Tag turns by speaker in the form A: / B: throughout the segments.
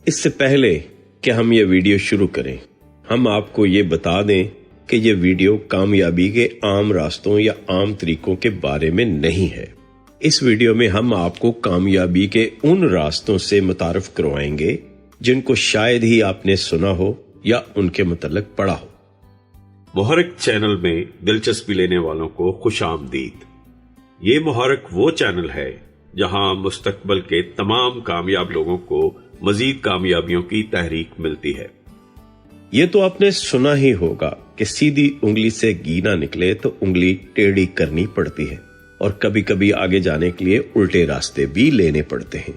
A: اس سے پہلے کہ ہم یہ ویڈیو شروع کریں، ہم آپ کو یہ بتا دیں کہ یہ ویڈیو کامیابی کے عام راستوں یا عام طریقوں کے بارے میں نہیں ہے۔ اس ویڈیو میں ہم آپ کو کامیابی کے ان راستوں سے متعارف کروائیں گے جن کو شاید ہی آپ نے سنا ہو یا ان کے متعلق پڑھا ہو۔
B: محرک چینل میں دلچسپی لینے والوں کو خوش آمدید۔ یہ محرک وہ چینل ہے جہاں مستقبل کے تمام کامیاب لوگوں کو مزید کامیابیوں کی تحریک ملتی ہے۔
A: یہ تو آپ نے سنا ہی ہوگا کہ سیدھی انگلی سے گھی نہ نکلے تو انگلی ٹیڑھی کرنی پڑتی ہے، اور کبھی کبھی آگے جانے کے لیے الٹے راستے بھی لینے پڑتے ہیں۔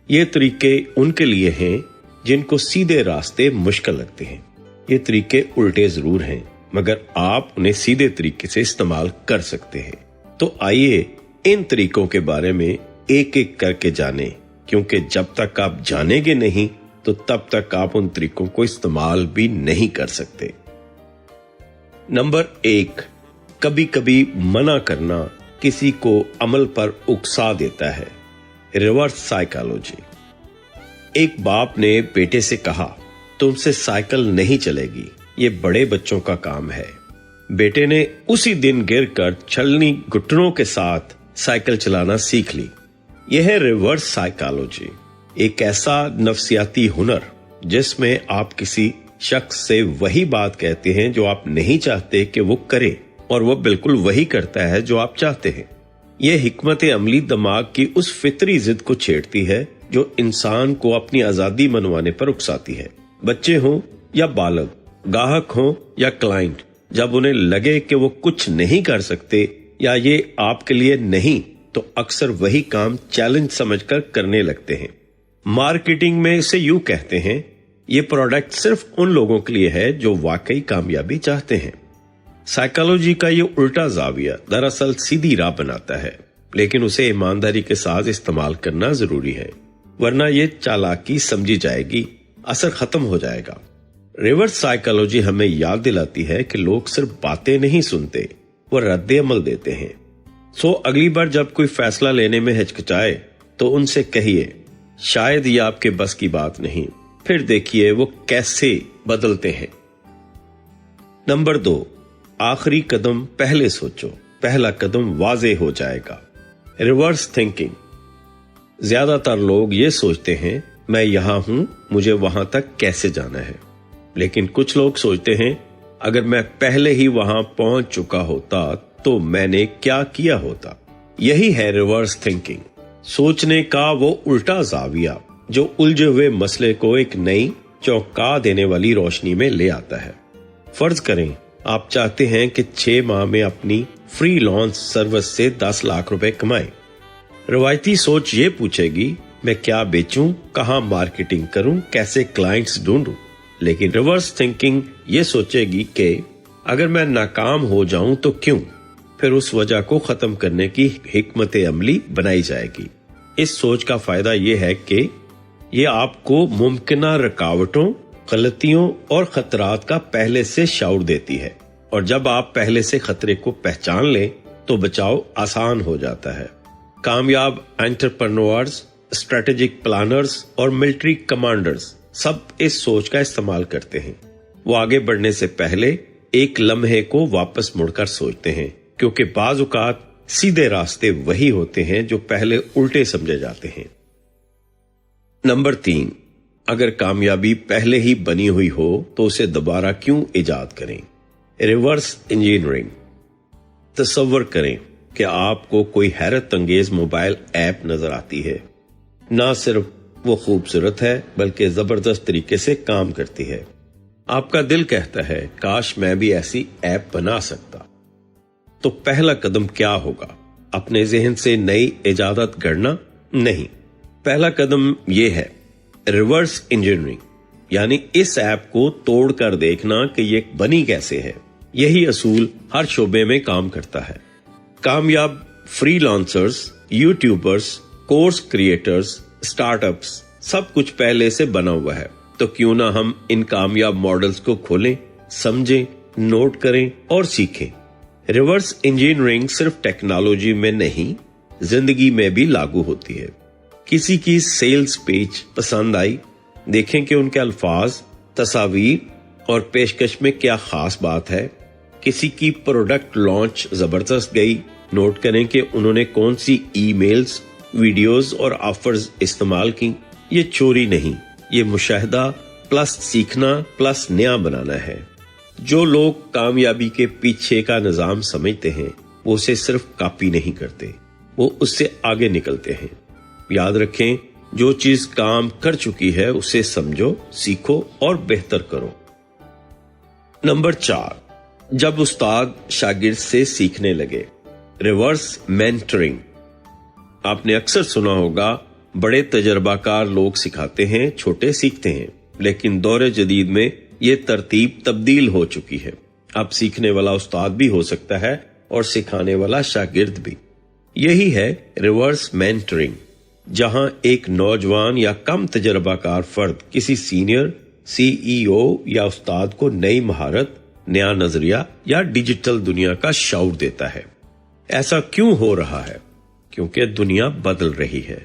A: یہ طریقے ان کے لیے ہیں جن کو سیدھے راستے مشکل لگتے ہیں۔ یہ طریقے الٹے ضرور ہیں، مگر آپ انہیں سیدھے طریقے سے استعمال کر سکتے ہیں۔ تو آئیے ان طریقوں کے بارے میں ایک ایک کر کے جانیں، کیونکہ جب تک آپ جانیں گے نہیں تو تب تک آپ ان طریقوں کو استعمال بھی نہیں کر سکتے۔ نمبر 1، کبھی کبھی منع کرنا کسی کو عمل پر اکسا دیتا ہے۔ Reverse psychology. ایک باپ نے بیٹے سے کہا، تم سے سائیکل نہیں چلے گی، یہ بڑے بچوں کا کام ہے۔ بیٹے نے اسی دن گر کر چھلنی گھٹنوں کے ساتھ سائیکل چلانا سیکھ لی۔ یہ ہے ریورس سائیکالوجی، ایک ایسا نفسیاتی ہنر جس میں آپ کسی شخص سے وہی بات کہتے ہیں جو آپ نہیں چاہتے کہ وہ کرے، اور وہ بالکل وہی کرتا ہے جو آپ چاہتے ہیں۔ یہ حکمت عملی دماغ کی اس فطری ضد کو چھیڑتی ہے جو انسان کو اپنی آزادی منوانے پر اکساتی ہے۔ بچے ہوں یا بالغ، گاہک ہوں یا کلائنٹ، جب انہیں لگے کہ وہ کچھ نہیں کر سکتے یا یہ آپ کے لیے نہیں، تو اکثر وہی کام چیلنج سمجھ کر کرنے لگتے ہیں۔ مارکیٹنگ میں اسے یوں کہتے ہیں، یہ پروڈکٹ صرف ان لوگوں کے لیے ہے جو واقعی کامیابی چاہتے ہیں۔ سائیکالوجی کا یہ الٹا زاویہ دراصل سیدھی راہ بناتا ہے، لیکن اسے ایمانداری کے ساتھ استعمال کرنا ضروری ہے، ورنہ یہ چالاکی سمجھی جائے گی، اثر ختم ہو جائے گا۔ ریورس سائیکالوجی ہمیں یاد دلاتی ہے کہ لوگ صرف باتیں نہیں سنتے، وہ رد عمل دیتے ہیں۔ سو اگلی بار جب کوئی فیصلہ لینے میں ہچکچائے تو ان سے کہیے، شاید یہ آپ کے بس کی بات نہیں، پھر دیکھیے وہ کیسے بدلتے ہیں۔ نمبر 2، آخری قدم پہلے سوچو، پہلا قدم واضح ہو جائے گا۔ Reverse thinking. زیادہ تر لوگ یہ سوچتے ہیں، میں یہاں ہوں، مجھے وہاں تک کیسے جانا ہے، لیکن کچھ لوگ سوچتے ہیں، اگر میں پہلے ہی وہاں پہنچ چکا ہوتا تو میں نے کیا کیا ہوتا۔ یہی ہے ریورس تھنکنگ، سوچنے کا وہ الٹا زاویہ جو الجھے ہوئے مسئلے کو ایک نئی چونکا دینے والی روشنی میں لے آتا ہے۔ فرض کریں آپ چاہتے ہیں کہ 6 ماہ میں اپنی فری لانس سروس سے 10 لاکھ روپے کمائیں۔ روایتی سوچ یہ پوچھے گی، میں کیا بیچوں، کہاں مارکیٹنگ کروں، کیسے کلائنٹس ڈھونڈوں، لیکن ریورس تھنکنگ یہ سوچے گی کہ اگر میں ناکام ہو جاؤں تو کیوں، پھر اس وجہ کو ختم کرنے کی حکمت عملی بنائی جائے گی۔ اس سوچ کا فائدہ یہ ہے کہ یہ آپ کو ممکنہ رکاوٹوں، غلطیوں اور خطرات کا پہلے سے شعور دیتی ہے، اور جب آپ پہلے سے خطرے کو پہچان لیں تو بچاؤ آسان ہو جاتا ہے۔ کامیاب انٹرپرنورز، اسٹریٹجک پلانرز اور ملٹری کمانڈرز سب اس سوچ کا استعمال کرتے ہیں۔ وہ آگے بڑھنے سے پہلے ایک لمحے کو واپس مڑ کر سوچتے ہیں، کیونکہ بعض اوقات سیدھے راستے وہی ہوتے ہیں جو پہلے الٹے سمجھے جاتے ہیں۔ نمبر 3، اگر کامیابی پہلے ہی بنی ہوئی ہو تو اسے دوبارہ کیوں ایجاد کریں؟ Reverse engineering. تصور کریں کہ آپ کو کوئی حیرت انگیز موبائل ایپ نظر آتی ہے، نہ صرف وہ خوبصورت ہے بلکہ زبردست طریقے سے کام کرتی ہے۔ آپ کا دل کہتا ہے، کاش میں بھی ایسی ایپ بنا سکتا۔ تو پہلا قدم کیا ہوگا؟ اپنے ذہن سے نئی ایجادات گھڑنا؟ نہیں، پہلا قدم یہ ہے ریورس انجینئرنگ، یعنی اس ایپ کو توڑ کر دیکھنا کہ یہ بنی کیسے ہے۔ یہی اصول ہر شعبے میں کام کرتا ہے۔ کامیاب freelancers, YouTubers, course creators, startups, سب کچھ پہلے سے بنا ہوا ہے۔ تو کیوں نہ ہم ان کامیاب ماڈلز کو کھولیں، سمجھیں، نوٹ کریں اور سیکھیں۔ ریورس انجینئرنگ صرف ٹیکنالوجی میں نہیں، زندگی میں بھی لاگو ہوتی ہے۔ کسی کی سیلز پیچ پسند آئی، دیکھیں کہ ان کے الفاظ، تصاویر اور پیشکش میں کیا خاص بات ہے۔ کسی کی پروڈکٹ لانچ زبردست گئی، نوٹ کریں کہ انہوں نے کون سی ای میلز، ویڈیوز اور آفرز استعمال کی۔ یہ چوری نہیں، یہ مشاہدہ پلس سیکھنا پلس نیا بنانا ہے۔ جو لوگ کامیابی کے پیچھے کا نظام سمجھتے ہیں وہ اسے صرف کاپی نہیں کرتے، وہ اس سے آگے نکلتے ہیں۔ یاد رکھیں، جو چیز کام کر چکی ہے اسے سمجھو، سیکھو اور بہتر کرو۔ نمبر 4، جب استاد شاگرد سے سیکھنے لگے، ریورس مینٹرنگ۔ آپ نے اکثر سنا ہوگا، بڑے تجربہ کار لوگ سکھاتے ہیں، چھوٹے سیکھتے ہیں، لیکن دور جدید میں یہ ترتیب تبدیل ہو چکی ہے۔ اب سیکھنے والا استاد بھی ہو سکتا ہے اور سکھانے والا شاگرد بھی۔ یہی ہے ریورس مینٹرنگ، جہاں ایک نوجوان یا کم تجربہ کار فرد کسی سینئر CEO یا استاد کو نئی مہارت، نیا نظریہ یا ڈیجیٹل دنیا کا شعور دیتا ہے۔ ایسا کیوں ہو رہا ہے؟ کیونکہ دنیا بدل رہی ہے۔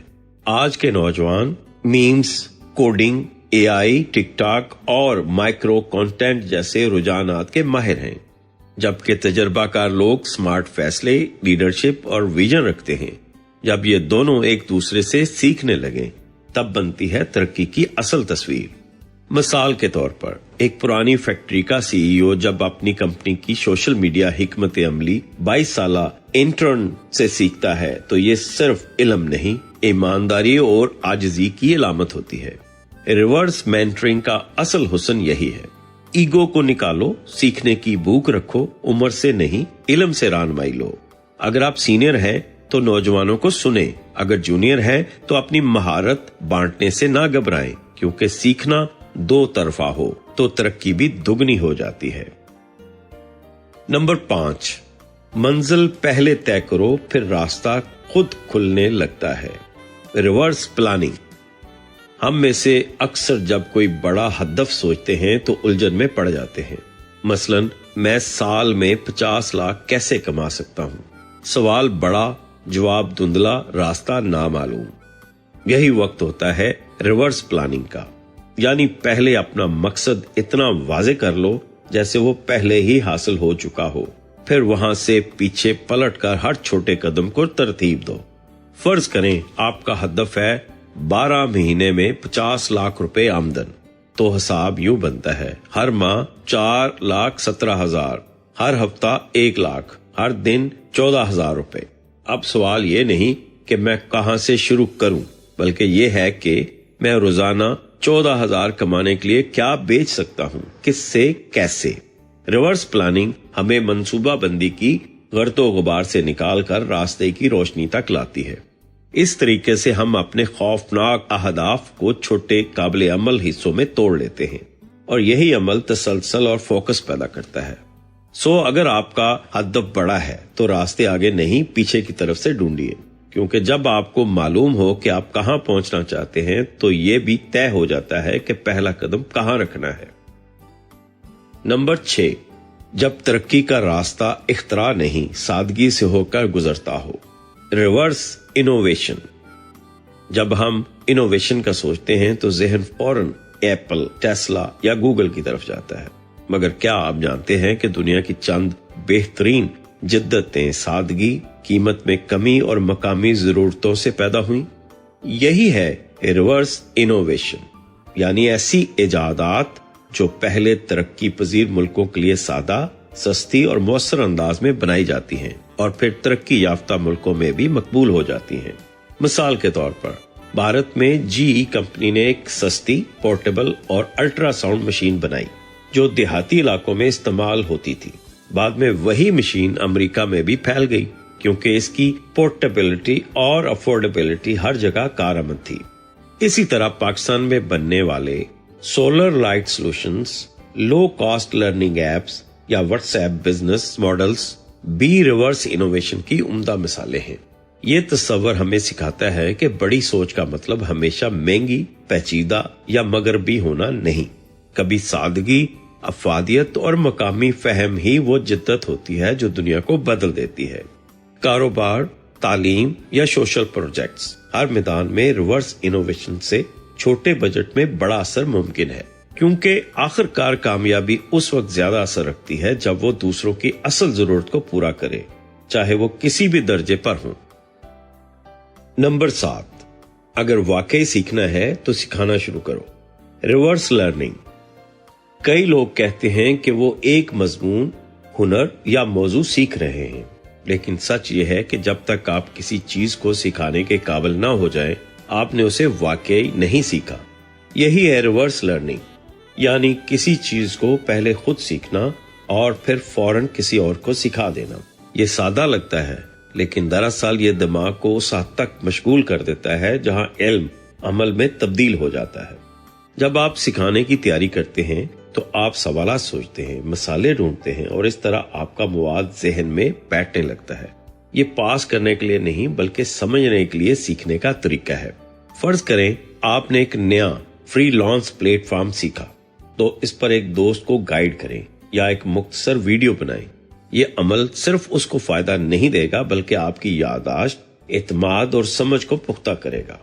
A: آج کے نوجوان میمز، کوڈنگ، AI، ٹک ٹاک اور مائکرو کانٹینٹ جیسے رجحانات کے ماہر ہیں، جبکہ تجربہ کار لوگ سمارٹ فیصلے، لیڈرشپ اور ویژن رکھتے ہیں۔ جب یہ دونوں ایک دوسرے سے سیکھنے لگیں تب بنتی ہے ترقی کی اصل تصویر۔ مثال کے طور پر، ایک پرانی فیکٹری کا CEO جب اپنی کمپنی کی سوشل میڈیا حکمت عملی 22 سالہ انٹرن سے سیکھتا ہے تو یہ صرف علم نہیں، ایمانداری اور عاجزی کی علامت ہوتی ہے۔ ریورس مینٹرنگ کا اصل حسن یہی ہے۔ ایگو کو نکالو، سیکھنے کی بھوک رکھو، عمر سے نہیں علم سے رہنمائی لو۔ اگر آپ سینئر ہیں تو نوجوانوں کو سنیں، اگر جونیئر ہیں تو اپنی مہارت بانٹنے سے نہ گھبرائیں، کیونکہ سیکھنا دو طرفہ ہو تو ترقی بھی دگنی ہو جاتی ہے۔ نمبر 5، منزل پہلے طے کرو پھر راستہ خود کھلنے لگتا ہے۔ Reverse planning. ہم میں سے اکثر جب کوئی بڑا ہدف سوچتے ہیں تو الجھن میں پڑ جاتے ہیں۔ مثلا، میں سال میں 50 لاکھ کیسے کما سکتا ہوں؟ سوال بڑا، جواب دھندلا، راستہ نامعلوم۔ یہی وقت ہوتا ہے ریورس پلاننگ کا، یعنی پہلے اپنا مقصد اتنا واضح کر لو جیسے وہ پہلے ہی حاصل ہو چکا ہو، پھر وہاں سے پیچھے پلٹ کر ہر چھوٹے قدم کو ترتیب دو۔ فرض کریں آپ کا ہدف ہے 12 مہینے میں 50 لاکھ روپے آمدن، تو حساب یوں بنتا ہے، ہر ماہ 4,17,000، ہر ہفتہ 1 لاکھ، ہر دن 14,000 روپے۔ اب سوال یہ نہیں کہ میں کہاں سے شروع کروں، بلکہ یہ ہے کہ میں روزانہ 14,000 کمانے کے لیے کیا بیچ سکتا ہوں، کس سے، کیسے۔ ریورس پلاننگ ہمیں منصوبہ بندی کی غرت و غبار سے نکال کر راستے کی روشنی تک لاتی ہے۔ اس طریقے سے ہم اپنے خوفناک اہداف کو چھوٹے قابل عمل حصوں میں توڑ لیتے ہیں، اور یہی عمل تسلسل اور فوکس پیدا کرتا ہے۔ اگر آپ کا ہدف بڑا ہے تو راستے آگے نہیں پیچھے کی طرف سے ڈھونڈیے، کیونکہ جب آپ کو معلوم ہو کہ آپ کہاں پہنچنا چاہتے ہیں تو یہ بھی طے ہو جاتا ہے کہ پہلا قدم کہاں رکھنا ہے۔ نمبر 6، جب ترقی کا راستہ اختراع نہیں، سادگی سے ہو کر گزرتا ہو۔ Reverse innovation. جب ہم انوویشن کا سوچتے ہیں تو ذہن فوراً ایپل، ٹیسلا یا گوگل کی طرف جاتا ہے، مگر کیا آپ جانتے ہیں کہ دنیا کی چند بہترین جدتیں سادگی، قیمت میں کمی اور مقامی ضرورتوں سے پیدا ہوئیں؟ یہی ہے ریورس انوویشن، یعنی ایسی ایجادات جو پہلے ترقی پذیر ملکوں کے لیے سادہ، سستی اور مؤثر انداز میں بنائی جاتی ہیں اور پھر ترقی یافتہ ملکوں میں بھی مقبول ہو جاتی ہیں۔ مثال کے طور پر، بھارت میں GE کمپنی نے ایک سستی، پورٹیبل اور الٹرا ساؤنڈ مشین بنائی جو دیہاتی علاقوں میں استعمال ہوتی تھی۔ بعد میں وہی مشین امریکہ میں بھی پھیل گئی، کیونکہ اس کی پورٹیبلٹی اور افورڈیبلٹی ہر جگہ کارآمد تھی۔ اسی طرح پاکستان میں بننے والے solar light solutions, low cost learning apps یا واٹس ایپ بزنس ماڈلز بھی ریورس انوویشن کی عمدہ مثالیں ہیں۔ یہ تصور ہمیں سکھاتا ہے کہ بڑی سوچ کا مطلب ہمیشہ مہنگی، پیچیدہ یا مغربی ہونا نہیں۔ کبھی سادگی، افادیت اور مقامی فہم ہی وہ جدت ہوتی ہے جو دنیا کو بدل دیتی ہے۔ کاروبار، تعلیم یا سوشل پروجیکٹس، ہر میدان میں ریورس انوویشن سے چھوٹے بجٹ میں بڑا اثر ممکن ہے، کیونکہ آخر کار کامیابی اس وقت زیادہ اثر رکھتی ہے جب وہ دوسروں کی اصل ضرورت کو پورا کرے، چاہے وہ کسی بھی درجے پر ہوں۔ نمبر 7، اگر واقعی سیکھنا ہے تو سکھانا شروع کرو۔ Reverse learning. کئی لوگ کہتے ہیں کہ وہ ایک مضمون، ہنر یا موضوع سیکھ رہے ہیں، لیکن سچ یہ ہے کہ جب تک آپ کسی چیز کو سکھانے کے قابل نہ ہو جائیں، آپ نے اسے واقعی نہیں سیکھا۔ یہی ہے ریورس لرننگ، یعنی کسی چیز کو پہلے خود سیکھنا اور پھر فوراً کسی اور کو سکھا دینا۔ یہ سادہ لگتا ہے، لیکن دراصل یہ دماغ کو اس حد تک مشغول کر دیتا ہے جہاں علم عمل میں تبدیل ہو جاتا ہے۔ جب آپ سکھانے کی تیاری کرتے ہیں تو آپ سوالات سوچتے ہیں، مسالے ڈھونڈتے ہیں، اور اس طرح آپ کا مواد ذہن میں بیٹھنے لگتا ہے۔ یہ پاس کرنے کے لیے نہیں بلکہ سمجھنے کے لیے سیکھنے کا طریقہ ہے۔ فرض کریں آپ نے ایک نیا فری لانس پلیٹ فارم سیکھا، تو اس پر ایک دوست کو گائیڈ کریں یا ایک مختصر ویڈیو بنائیں۔ یہ عمل صرف اس کو فائدہ نہیں دے گا بلکہ آپ کی یادداشت، اعتماد اور سمجھ کو پختہ کرے گا۔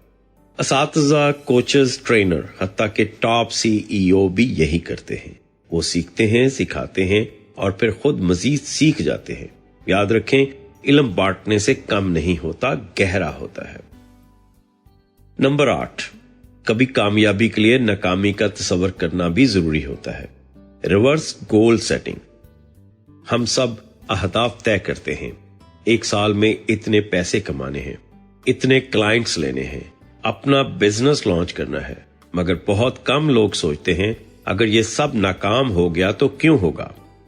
A: اساتذہ، کوچز، ٹرینر، حتیٰ کہ ٹاپ CEO بھی یہی کرتے ہیں۔ وہ سیکھتے ہیں، سکھاتے ہیں اور پھر خود مزید سیکھ جاتے ہیں۔ یاد رکھیں، علم بانٹنے سے کم نہیں ہوتا، گہرا ہوتا ہے۔ نمبر 8، کبھی کامیابی کے لیے ناکامی کا تصور کرنا بھی ضروری ہوتا ہے۔ Reverse goal setting. ہم سب اہداف طے کرتے ہیں، ایک سال میں اتنے پیسے کمانے ہیں، اتنے کلائنٹس لینے ہیں، اپنا بزنس لانچ کرنا ہے، مگر بہت کم لوگ سوچتے ہیں اگر یہ سب ناکام ہو گیا تو کیوں ہوگا۔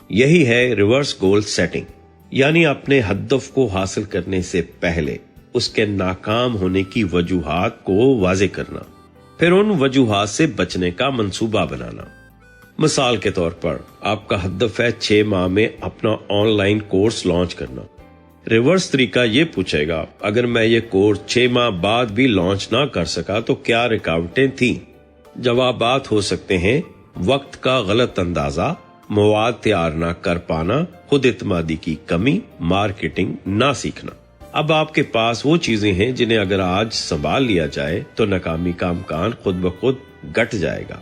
A: یہی ہے ریورس گول سیٹنگ، یعنی اپنے ہدف کو حاصل کرنے سے پہلے اس کے ناکام ہونے کی وجوہات کو واضح کرنا، پھر ان وجوہات سے بچنے کا منصوبہ بنانا۔ مثال کے طور پر آپ کا ہدف ہے 6 ماہ میں اپنا آن لائن کورس لانچ کرنا۔ ریورس طریقہ یہ پوچھے گا، اگر میں یہ کورس 6 ماہ بعد بھی لانچ نہ کر سکا تو کیا رکاوٹیں تھیں؟ جوابات ہو سکتے ہیں وقت کا غلط اندازہ، مواد تیار نہ کر پانا، خود اعتمادی کی کمی، مارکیٹنگ نہ سیکھنا۔ اب آپ کے پاس وہ چیزیں ہیں جنہیں اگر آج سنبھال لیا جائے تو ناکامی کا امکان خود بخود گھٹ جائے گا۔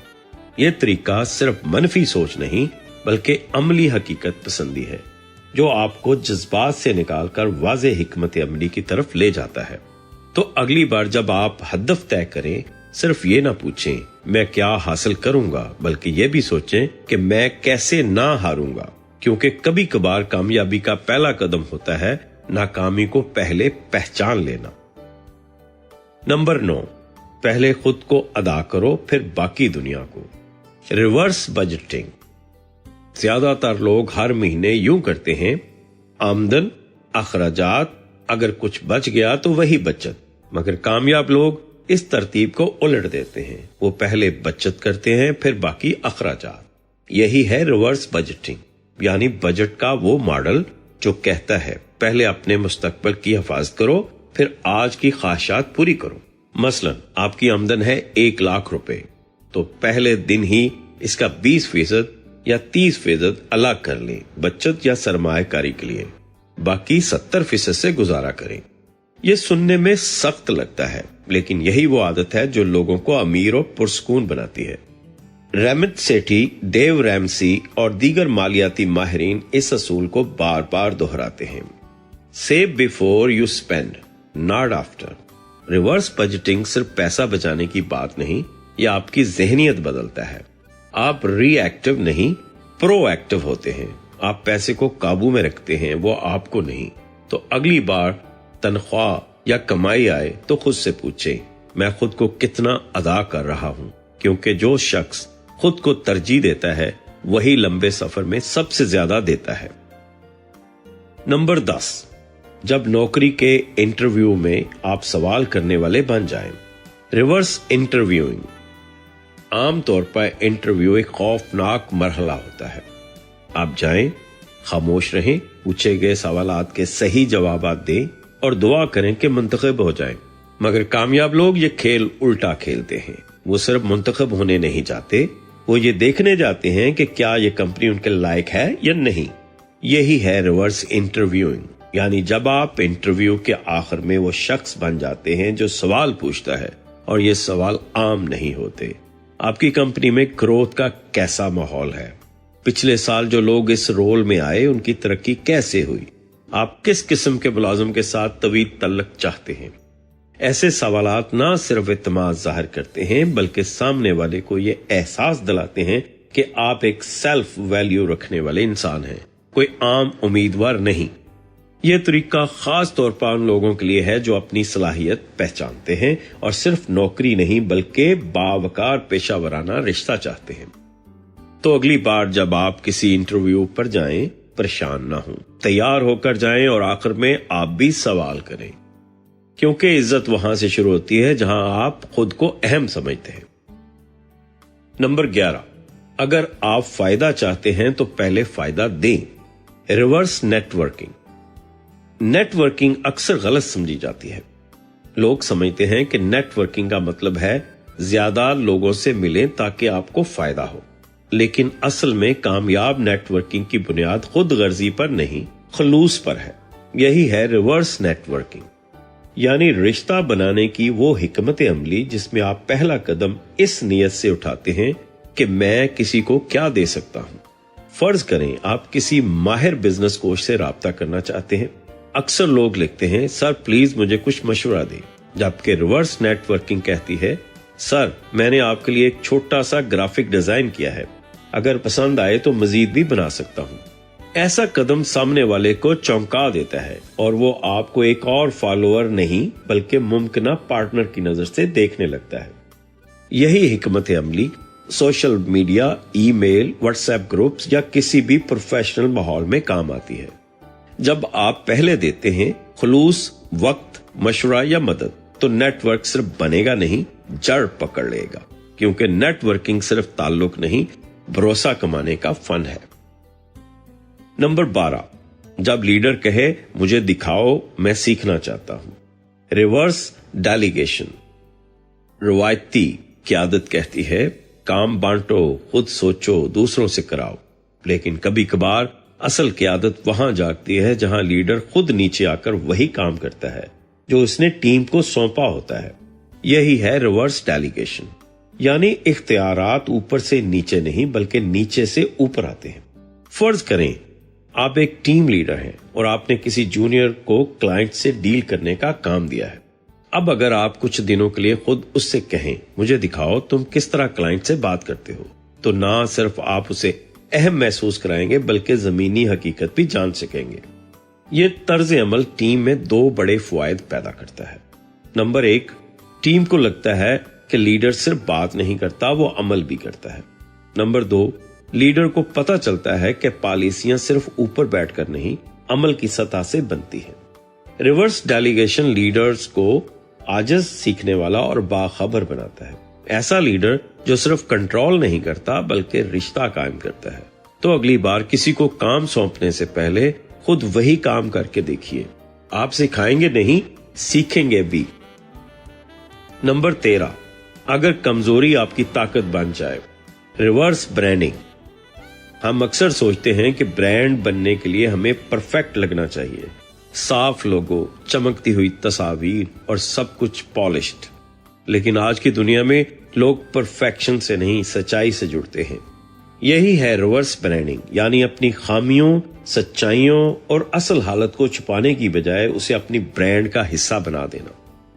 A: یہ طریقہ صرف منفی سوچ نہیں بلکہ عملی حقیقت پسندی ہے، جو آپ کو جذبات سے نکال کر واضح حکمت عملی کی طرف لے جاتا ہے۔ تو اگلی بار جب آپ ہدف طے کریں، صرف یہ نہ پوچھیں میں کیا حاصل کروں گا، بلکہ یہ بھی سوچیں کہ میں کیسے نہ ہاروں گا، کیونکہ کبھی کبھار کامیابی کا پہلا قدم ہوتا ہے ناکامی کو پہلے پہچان لینا۔ نمبر 9، پہلے خود کو ادا کرو پھر باقی دنیا کو۔ Reverse budgeting. زیادہ تر لوگ ہر مہینے یوں کرتے ہیں، آمدن، اخراجات، اگر کچھ بچ گیا تو وہی بچت، مگر کامیاب لوگ اس ترتیب کو الٹ دیتے ہیں، وہ پہلے بچت کرتے ہیں پھر باقی اخراجات۔ یہی ہے ریورس بجٹنگ، یعنی بجٹ کا وہ ماڈل جو کہتا ہے پہلے اپنے مستقبل کی حفاظت کرو پھر آج کی خواہشات پوری کرو۔ مثلا آپ کی آمدن ہے 1 لاکھ روپے، تو پہلے دن ہی اس کا 20% یا 30% الگ کر لیں بچت یا سرمایہ کاری کے لیے، باقی 70% سے گزارا کریں۔ یہ سننے میں سخت لگتا ہے، لیکن یہی وہ عادت ہے جو لوگوں کو امیر اور پرسکون بناتی ہے۔ ریمت سیٹھی، ڈیو ریمسی اور دیگر مالیاتی ماہرین اس اصول کو بار بار دہراتے ہیں۔ Save before you spend, not after. Reverse budgeting صرف پیسہ بچانے کی بات نہیں، یہ آپ کی ذہنیت بدلتا ہے۔ آپ ری ایکٹیو نہیں، پرو ایکٹیو ہوتے ہیں۔ آپ پیسے کو قابو میں رکھتے ہیں، وہ آپ کو نہیں۔ تو اگلی بار تنخواہ یا کمائی آئے تو خود سے پوچھیں میں خود کو کتنا ادا کر رہا ہوں، کیونکہ جو شخص خود کو ترجیح دیتا ہے وہی لمبے سفر میں سب سے زیادہ دیتا ہے۔ نمبر 10، جب نوکری کے انٹرویو میں آپ سوال کرنے والے بن جائیں۔ Reverse interviewing. عام طور پر انٹرویو ایک خوفناک مرحلہ ہوتا ہے۔ آپ جائیں، خاموش رہیں، پوچھے گئے سوالات کے صحیح جوابات دیں اور دعا کریں کہ منتخب ہو جائیں۔ مگر کامیاب لوگ یہ کھیل الٹا کھیلتے ہیں۔ وہ صرف منتخب ہونے نہیں جاتے، وہ یہ دیکھنے جاتے ہیں کہ کیا یہ کمپنی ان کے لائق ہے یا نہیں۔ یہی ہے ریورس انٹرویوئنگ، یعنی جب آپ انٹرویو کے آخر میں وہ شخص بن جاتے ہیں جو سوال پوچھتا ہے اور یہ سوال عام نہیں ہوتے۔ آپ کی کمپنی میں گروتھ کا کیسا ماحول ہے؟ پچھلے سال جو لوگ اس رول میں آئے ان کی ترقی کیسے ہوئی؟ آپ کس قسم کے ملازم کے ساتھ طویل تعلق چاہتے ہیں؟ ایسے سوالات نہ صرف اعتماد ظاہر کرتے ہیں بلکہ سامنے والے کو یہ احساس دلاتے ہیں کہ آپ ایک سیلف ویلیو رکھنے والے انسان ہیں، کوئی عام امیدوار نہیں۔ یہ طریقہ خاص طور پر ان لوگوں کے لیے ہے جو اپنی صلاحیت پہچانتے ہیں اور صرف نوکری نہیں بلکہ باوقار پیشہ ورانہ رشتہ چاہتے ہیں۔ تو اگلی بار جب آپ کسی انٹرویو پر جائیں، پریشان نہ ہوں، تیار ہو کر جائیں اور آخر میں آپ بھی سوال کریں، کیونکہ عزت وہاں سے شروع ہوتی ہے جہاں آپ خود کو اہم سمجھتے ہیں۔ نمبر 11، اگر آپ فائدہ چاہتے ہیں تو پہلے فائدہ دیں۔ Reverse networking. Networking اکثر غلط سمجھی جاتی ہے۔ لوگ سمجھتے ہیں کہ نیٹ ورکنگ کا مطلب ہے زیادہ لوگوں سے ملیں تاکہ آپ کو فائدہ ہو، لیکن اصل میں کامیاب نیٹ ورکنگ کی بنیاد خود غرضی پر نہیں، خلوص پر ہے۔ یہی ہے ریورس نیٹ ورکنگ، یعنی رشتہ بنانے کی وہ حکمت عملی جس میں آپ پہلا قدم اس نیت سے اٹھاتے ہیں کہ میں کسی کو کیا دے سکتا ہوں۔ فرض کریں آپ کسی ماہر بزنس کوچ سے رابطہ کرنا چاہتے ہیں۔ اکثر لوگ لکھتے ہیں، سر پلیز مجھے کچھ مشورہ دیں، جبکہ ریورس نیٹ ورکنگ کہتی ہے، سر میں نے آپ کے لیے ایک چھوٹا سا گرافک ڈیزائن کیا ہے، اگر پسند آئے تو مزید بھی بنا سکتا ہوں۔ ایسا قدم سامنے والے کو چونکا دیتا ہے اور وہ آپ کو ایک اور فالوور نہیں بلکہ ممکنہ پارٹنر کی نظر سے دیکھنے لگتا ہے۔ یہی حکمت عملی سوشل میڈیا، ای میل، واٹس ایپ گروپس یا کسی بھی پروفیشنل ماحول میں کام آتی ہے۔ جب آپ پہلے دیتے ہیں خلوص، وقت، مشورہ یا مدد، تو نیٹ ورک صرف بنے گا نہیں، جڑ پکڑ لے گا، کیونکہ نیٹ ورکنگ صرف تعلق نہیں، بھروسہ کمانے کا فن ہے۔ نمبر 12، جب لیڈر کہے مجھے دکھاؤ، میں سیکھنا چاہتا ہوں۔ Reverse delegation. روایتی قیادت کہتی ہے کام بانٹو، خود سوچو، دوسروں سے کراؤ، لیکن کبھی کبھار اصل قیادت وہاں جاگتی ہے جہاں لیڈر خود نیچے آ کر وہی کام کرتا ہے جو اس نے ٹیم کو سونپا ہوتا ہے۔ یہی ہے ریورس ڈیلیگیشن، یعنی اختیارات اوپر سے نیچے نہیں بلکہ نیچے سے اوپر آتے ہیں۔ فرض کریں آپ ایک ٹیم لیڈر ہیں اور آپ نے کسی جونیئر کو کلائنٹ سے ڈیل کرنے کا کام دیا ہے۔ اب اگر آپ کچھ دنوں کے لیے خود اس سے کہیں مجھے دکھاؤ تم کس طرح کلائنٹ سے بات کرتے ہو، تو نہ صرف آپ اسے اہم محسوس کرائیں گے بلکہ زمینی حقیقت بھی جان سکیں گے۔ یہ طرز عمل ٹیم میں 2 بڑے فوائد پیدا کرتا ہے۔ نمبر 1، ٹیم کو لگتا ہے کہ لیڈر صرف بات نہیں کرتا، وہ عمل بھی کرتا ہے۔ نمبر 2، لیڈر کو پتہ چلتا ہے کہ پالیسیاں صرف اوپر بیٹھ کر نہیں، عمل کی سطح سے بنتی ہیں۔ ریورس ڈیلیگیشن لیڈرز کو عاجز، سیکھنے والا اور باخبر بناتا ہے۔ ایسا لیڈر جو صرف کنٹرول نہیں کرتا بلکہ رشتہ قائم کرتا ہے۔ تو اگلی بار کسی کو کام سونپنے سے پہلے خود وہی کام کر کے دیکھیے، آپ سکھائیں گے نہیں، سیکھیں گے بھی۔ نمبر 13، اگر کمزوری آپ کی طاقت بن جائے۔ Reverse branding. ہم اکثر سوچتے ہیں کہ برانڈ بننے کے لیے ہمیں پرفیکٹ لگنا چاہیے، صاف لوگو، چمکتی ہوئی تصاویر اور سب کچھ پالشڈ، لیکن آج کی دنیا میں لوگ پرفیکشن سے نہیں، سچائی سے جڑتے ہیں۔ یہی ہے ریورس برانڈنگ، یعنی اپنی خامیوں، سچائیوں اور اصل حالت کو چھپانے کی بجائے اسے اپنی برانڈ کا حصہ بنا دینا۔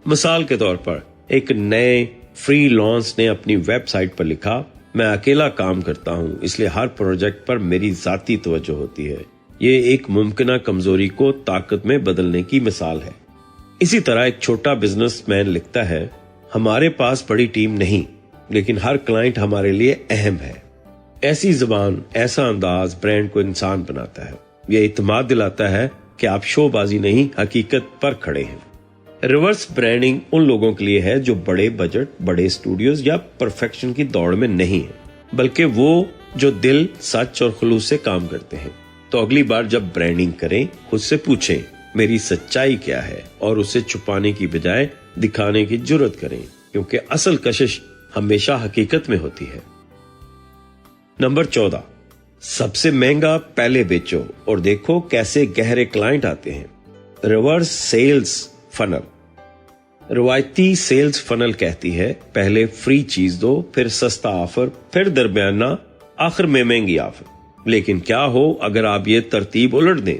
A: مثال کے طور پر ایک نئے فری لانس نے اپنی ویب سائٹ پر لکھا، میں اکیلا کام کرتا ہوں اس لیے ہر پروجیکٹ پر میری ذاتی توجہ ہوتی ہے۔ یہ ایک ممکنہ کمزوری کو طاقت میں بدلنے کی مثال ہے۔ اسی طرح ایک چھوٹا بزنس مین لکھتا ہے، ہمارے پاس بڑی ٹیم نہیں لیکن ہر کلائنٹ ہمارے لیے اہم ہے۔ ایسی زبان، ایسا انداز برانڈ کو انسان بناتا ہے۔ یہ اعتماد دلاتا ہے کہ آپ شو بازی نہیں، حقیقت پر کھڑے ہیں۔ ریورس برانڈنگ ان لوگوں کے لیے ہے جو بڑے بجٹ، بڑے اسٹوڈیوز یا پرفیکشن کی دوڑ میں نہیں ہیں، بلکہ وہ جو دل، سچ اور خلوص سے کام کرتے ہیں۔ تو اگلی بار جب برانڈنگ کریں خود سے پوچھیں میری سچائی کیا ہے، اور اسے چھپانے کی بجائے دکھانے کی جرات کریں، کیونکہ اصل کشش ہمیشہ حقیقت میں ہوتی ہے۔ نمبر 14، سب سے مہنگا پہلے بیچو اور دیکھو کیسے گہرے کلائنٹ آتے ہیں۔ Reverse sales funnel. روایتی سیلز فنل کہتی ہے پہلے فری چیز دو، پھر سستا آفر، پھر درمیانہ، آخر میں مہنگی آفر۔ لیکن کیا ہو اگر آپ یہ ترتیب الٹ دیں،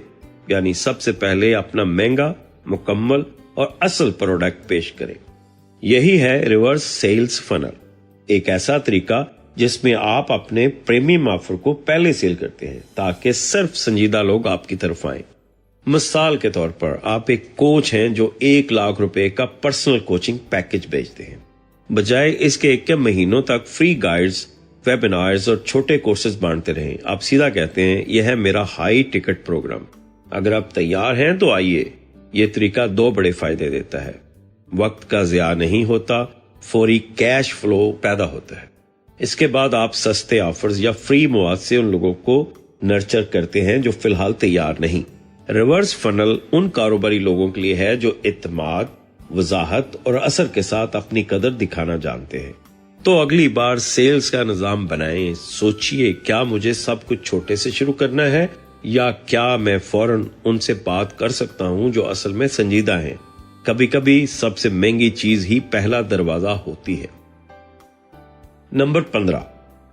A: یعنی سب سے پہلے اپنا مہنگا، مکمل اور اصل پروڈکٹ پیش کریں؟ یہی ہے ریورس سیلز فنل، ایک ایسا طریقہ جس میں آپ اپنے پریمیم آفر کو پہلے سیل کرتے ہیں تاکہ صرف سنجیدہ لوگ آپ کی طرف آئیں۔ مثال کے طور پر آپ ایک کوچ ہیں جو 1 لاکھ روپے کا پرسنل کوچنگ پیکج بیچتے ہیں، بجائے اس کے کہ مہینوں تک فری گائیڈز، ویبینارز اور چھوٹے کورسز بانٹتے رہیں، آپ سیدھا کہتے ہیں یہ ہے میرا ہائی ٹکٹ پروگرام، اگر آپ تیار ہیں تو آئیے۔ یہ طریقہ 2 بڑے فائدے دیتا ہے، وقت کا ضیاع نہیں ہوتا، فوری کیش فلو پیدا ہوتا ہے۔ اس کے بعد آپ سستے آفرز یا فری مواد سے ان لوگوں کو نرچر کرتے ہیں جو فی الحال تیار نہیں۔ ریورس فنل ان کاروباری لوگوں کے لیے ہے جو اعتماد، وضاحت اور اثر کے ساتھ اپنی قدر دکھانا جانتے ہیں۔ تو اگلی بار سیلز کا نظام بنائیں، سوچئے کیا مجھے سب کچھ چھوٹے سے شروع کرنا ہے یا کیا میں فوراً ان سے بات کر سکتا ہوں جو اصل میں سنجیدہ ہیں۔ کبھی کبھی سب سے مہنگی چیز ہی پہلا دروازہ ہوتی ہے۔ نمبر 15،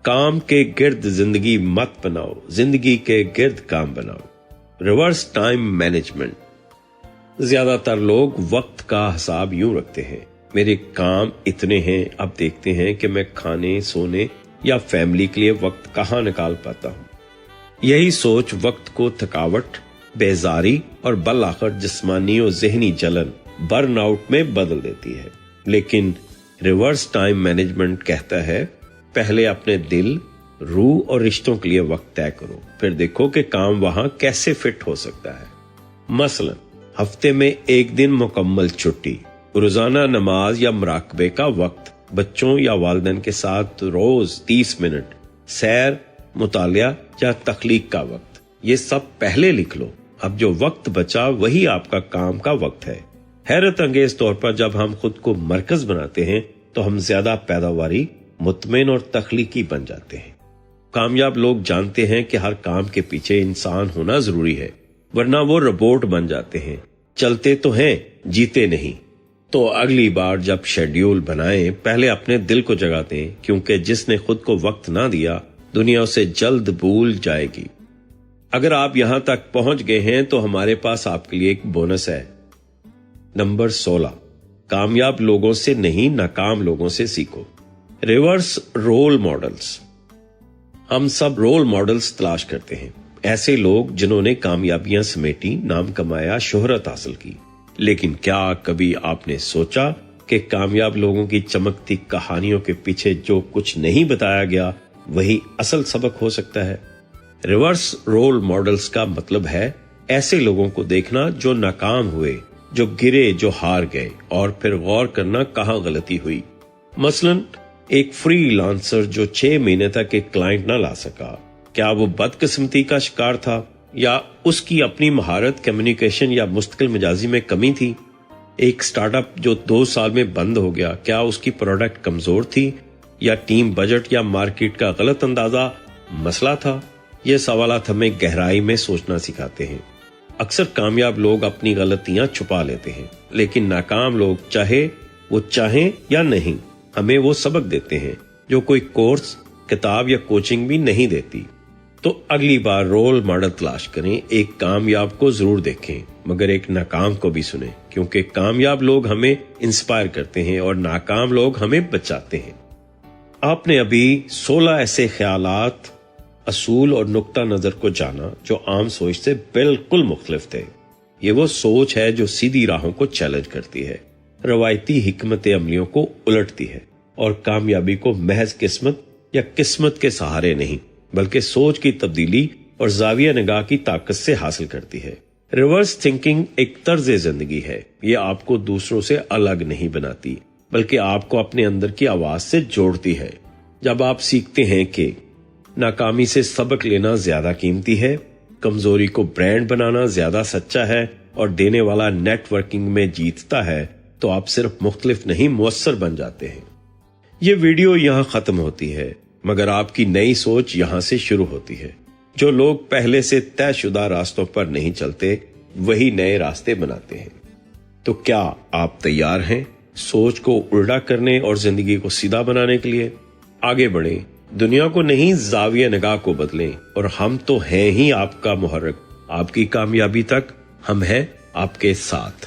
A: کام کے گرد زندگی مت بناؤ، زندگی کے گرد کام بناؤ۔ Reverse time management. زیادہ تر لوگ وقت کا حساب یوں رکھتے ہیں، میرے کام اتنے ہیں، اب دیکھتے ہیں کہ میں کھانے، سونے یا فیملی کے لیے وقت کہاں نکال پاتا ہوں۔ یہی سوچ وقت کو تھکاوٹ، بیزاری اور بالآخر جسمانی اور ذہنی جلن، برن آؤٹ میں بدل دیتی ہے۔ لیکن ریورس ٹائم مینجمنٹ کہتا ہے پہلے اپنے دل، روح اور رشتوں کے لیے وقت طے کرو، پھر دیکھو کہ کام وہاں کیسے فٹ ہو سکتا ہے۔ مثلا ہفتے میں 1 دن مکمل چھٹی، روزانہ نماز یا مراقبے کا وقت، بچوں یا والدین کے ساتھ روز 30 منٹ، سیر، مطالعہ یا تخلیق کا وقت۔ یہ سب پہلے لکھ لو، اب جو وقت بچا وہی آپ کا کام کا وقت ہے۔ حیرت انگیز طور پر جب ہم خود کو مرکز بناتے ہیں تو ہم زیادہ پیداواری، مطمئن اور تخلیقی بن جاتے ہیں۔ کامیاب لوگ جانتے ہیں کہ ہر کام کے پیچھے انسان ہونا ضروری ہے، ورنہ وہ روبوٹ بن جاتے ہیں، چلتے تو ہیں، جیتے نہیں۔ تو اگلی بار جب شیڈیول بنائیں، پہلے اپنے دل کو جگا دیں، کیونکہ جس نے خود کو وقت نہ دیا دنیا اسے جلد بھول جائے گی۔ اگر آپ یہاں تک پہنچ گئے ہیں تو ہمارے پاس آپ کے لیے ایک بونس ہے۔ نمبر 16، کامیاب لوگوں سے نہیں، ناکام لوگوں سے سیکھو۔ Reverse role models. ہم سب رول ماڈلز تلاش کرتے ہیں، ایسے لوگ جنہوں نے کامیابیاں سمیٹی، نام کمایا، شہرت حاصل کی۔ لیکن کیا کبھی آپ نے سوچا کہ کامیاب لوگوں کی چمکتی کہانیوں کے پیچھے جو کچھ نہیں بتایا گیا وہی اصل سبق ہو سکتا ہے؟ ریورس رول ماڈلز کا مطلب ہے ایسے لوگوں کو دیکھنا جو ناکام ہوئے، جو گرے، جو ہار گئے، اور پھر غور کرنا کہاں غلطی ہوئی۔ مثلاً ایک فری لانسر جو 6 مہینے تک ایک کلائنٹ نہ لا سکا، کیا وہ بدقسمتی کا شکار تھا یا اس کی اپنی مہارت، کمیونیکیشن یا مستقل مزاجی میں کمی تھی؟ ایک سٹارٹ اپ جو 2 سال میں بند ہو گیا، کیا اس کی پروڈکٹ کمزور تھی یا ٹیم بجٹ یا مارکیٹ کا غلط اندازہ مسئلہ تھا؟ یہ سوالات ہمیں گہرائی میں سوچنا سکھاتے ہیں۔ اکثر کامیاب لوگ اپنی غلطیاں چھپا لیتے ہیں، لیکن ناکام لوگ چاہے وہ چاہیں یا نہیں ہمیں وہ سبق دیتے ہیں جو کوئی کورس، کتاب یا کوچنگ بھی نہیں دیتی۔ تو اگلی بار رول ماڈل تلاش کریں، ایک کامیاب کو ضرور دیکھیں مگر ایک ناکام کو بھی سنیں، کیونکہ کامیاب لوگ ہمیں انسپائر کرتے ہیں اور ناکام لوگ ہمیں بچاتے ہیں۔ آپ نے ابھی 16 ایسے خیالات، اصول اور نقطہ نظر کو جانا جو عام سوچ سے بالکل مختلف تھے۔ یہ وہ سوچ ہے جو سیدھی راہوں کو چیلنج کرتی ہے، روایتی حکمت عملیوں کو الٹتی ہے اور کامیابی کو محض قسمت یا قسمت کے سہارے نہیں بلکہ سوچ کی تبدیلی اور زاویہ نگاہ کی طاقت سے حاصل کرتی ہے۔ ریورس تھنکنگ ایک طرز زندگی ہے، یہ آپ کو دوسروں سے الگ نہیں بناتی بلکہ آپ کو اپنے اندر کی آواز سے جوڑتی ہے۔ جب آپ سیکھتے ہیں کہ ناکامی سے سبق لینا زیادہ قیمتی ہے، کمزوری کو برانڈ بنانا زیادہ سچا ہے اور دینے والا نیٹ ورکنگ میں جیتتا ہے، تو آپ صرف مختلف نہیں مؤثر بن جاتے ہیں۔ یہ ویڈیو یہاں ختم ہوتی ہے مگر آپ کی نئی سوچ یہاں سے شروع ہوتی ہے۔ جو لوگ پہلے سے طے شدہ راستوں پر نہیں چلتے وہی نئے راستے بناتے ہیں۔ تو کیا آپ تیار ہیں سوچ کو الٹا کرنے اور زندگی کو سیدھا بنانے کے لیے آگے بڑھیں، دنیا کو نہیں زاویہ نگاہ کو بدلیں، اور ہم تو ہیں ہی آپ کا محرک۔ آپ کی کامیابی تک ہم ہیں آپ کے ساتھ۔